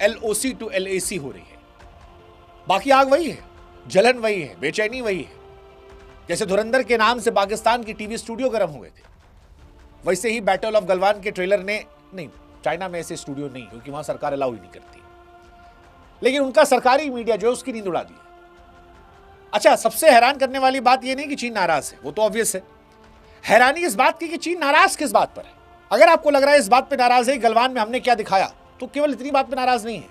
LOC to LAC हो रही है। बाकी आग वही है, जलन वही है, बेचैनी वही है। जैसे धुरंधर के नाम से पाकिस्तान की टीवी स्टूडियो गर्म हुए थे, वैसे ही बैटल ऑफ गलवान के ट्रेलर ने, नहीं चाइना में ऐसे स्टूडियो नहीं, क्योंकि वहां सरकार अलाउ ही नहीं करती, लेकिन उनका सरकारी मीडिया जो है उसकी नींद उड़ा दी। अच्छा, सबसे हैरान करने वाली बात यह नहीं कि चीन नाराज है, वो तो ऑब्वियस है। हैरानी इस बात की कि चीन नाराज किस बात पर है। अगर आपको लग रहा है इस बात पे नाराज है गलवान में हमने क्या दिखाया, तो केवल इतनी बात पे नाराज नहीं है,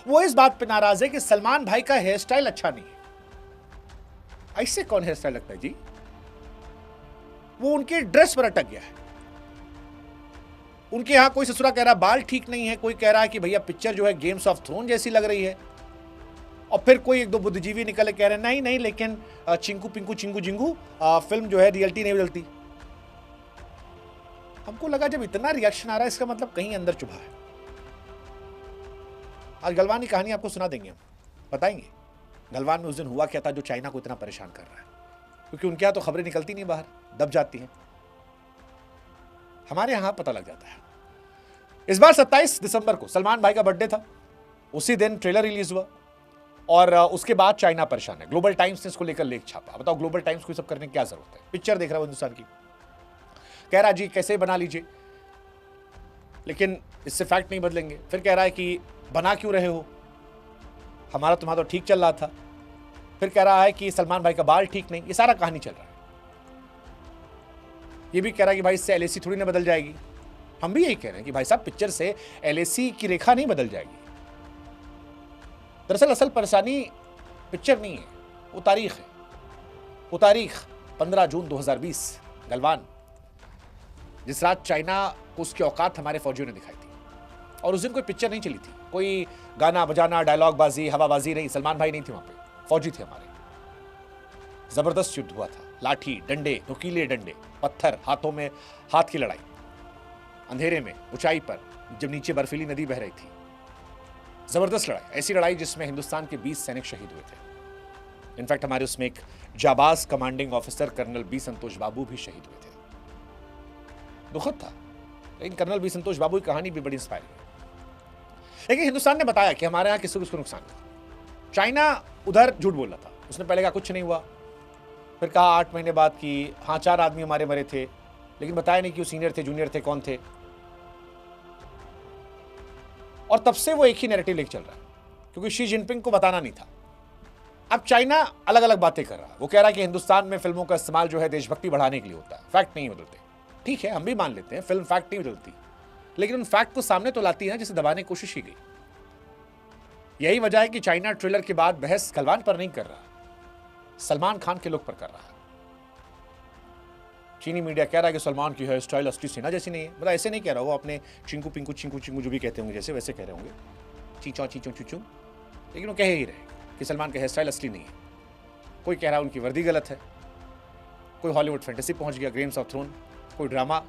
वो इस बात पे नाराज है कि सलमान भाई का हेयर स्टाइल अच्छा नहीं है। ऐसे कौन हेयर स्टाइल लगता है जी? वो उनके ड्रेस पर अटक गया है। उनके यहां कोई ससुरा कह रहा बाल ठीक नहीं है, कोई कह रहा है कि भैया पिक्चर जो है गेम्स ऑफ थ्रोन जैसी लग रही है, और फिर कोई एक दो बुद्धिजीवी निकले कह रहे हैं नहीं लेकिन चिंकू पिंकू चिंगू जिंगू फिल्म जो है रियलिटी नहीं बदलती। हमको लगा जब इतना रिएक्शन आ रहा है इसका मतलब कहीं अंदर चुभा है। आज गलवान की कहानी आपको सुना देंगे, हम बताएंगे गलवान में उस दिन हुआ क्या था जो चाइना को इतना परेशान कर रहा है, क्योंकि उनके यहाँ तो खबरें निकलती नहीं बाहर, दब जाती हैं। हमारे यहां पता लग जाता है। इस बार 27 दिसंबर को सलमान भाई का बर्थडे था, उसी दिन ट्रेलर रिलीज हुआ और उसके बाद चाइना परेशान है। ग्लोबल टाइम्स ने इसको लेकर लेख छापा। बताओ ग्लोबल टाइम्स को सब करने की क्या जरूरत है? पिक्चर देख रहा है हिंदुस्तान की, कह रहा जी कैसे बना लीजिए, लेकिन इससे फैक्ट नहीं बदलेंगे। फिर कह रहा है कि बना क्यों रहे हो, हमारा तुम्हारा तो ठीक चल रहा था। फिर कह रहा है कि सलमान भाई का बाल ठीक नहीं। ये सारा कहानी चल रहा है। ये भी कह रहा है कि भाई इससे LAC थोड़ी ना बदल जाएगी। हम भी यही कह रहे हैं कि भाई साहब पिक्चर से LAC की रेखा नहीं बदल जाएगी। दरअसल असल परेशानी पिक्चर नहीं है, वो तारीख है। वो तारीख 15 जून 2020 गलवान, जिस रात चाइना को उसकी औकात हमारे फौजियों ने दिखाई थी। और उस दिन कोई पिक्चर नहीं चली थी, कोई गाना बजाना डायलॉग बाजी हवाबाजी नहीं। सलमान भाई नहीं थे वहां पे, फौजी थे हमारे। जबरदस्त युद्ध हुआ था, लाठी डंडे, नुकीले डंडे, पत्थर, हाथों में हाथ की लड़ाई, अंधेरे में ऊंचाई पर जब नीचे बर्फीली नदी बह रही थी। जबरदस्त लड़ाई, ऐसी लड़ाई जिसमें हिंदुस्तान के 20 सैनिक शहीद हुए थे। इनफैक्ट हमारे उसमें एक जाबाज कमांडिंग ऑफिसर कर्नल बी संतोष बाबू भी शहीद हुए थे। दुखद था, लेकिन कर्नल बी संतोष बाबू की कहानी भी बड़ी इंस्पायरिंग है। लेकिन हिंदुस्तान ने बताया कि हमारे यहां किसी को नुकसान था। चाइना उधर झूठ बोल रहा था, उसने पहले कहा कुछ नहीं हुआ, फिर कहा 8 महीने बाद कि हाँ 4 आदमी हमारे मरे थे, लेकिन बताया नहीं कि वो सीनियर थे जूनियर थे कौन थे। और तब से वो एक ही नैरेटिव लेके चल रहा है, क्योंकि शी जिनपिंग को बताना नहीं था। अब चाइना अलग अलग बातें कर रहा है। वो कह रहा है कि हिंदुस्तान में फिल्मों का इस्तेमाल जो है देशभक्ति बढ़ाने के लिए होता है, फैक्ट नहीं बदलते। ठीक है, हम भी मान लेते हैं फिल्म फैक्ट नहीं बदलती, लेकिन उन फैक्ट को सामने तो लाती है जिसे दबाने की कोशिश की गई। यही वजह है कि चाइना ट्रेलर के बाद बहस गलवान पर नहीं कर रहा, सलमान खान के लुक पर कर रहा है। चीनी मीडिया कह रहा है कि सलमान की हेयर स्टाइल असली सेना जैसी नहीं है। मतलब ऐसे नहीं कह रहा, वो अपने चिंकू पिंकू चिंकू चिंकू जो भी कहते होंगे जैसे वैसे कह रहे होंगे, चीचों चीचों चूचू, लेकिन वो कह ही रहे कि सलमान का हेयर स्टाइल असली नहीं है। कोई कह रहा है उनकी वर्दी गलत है, कोई हॉलीवुड फैंटेसी पहुंच गया, गेम्स ऑफ थ्रोन, कोई ड्रामा,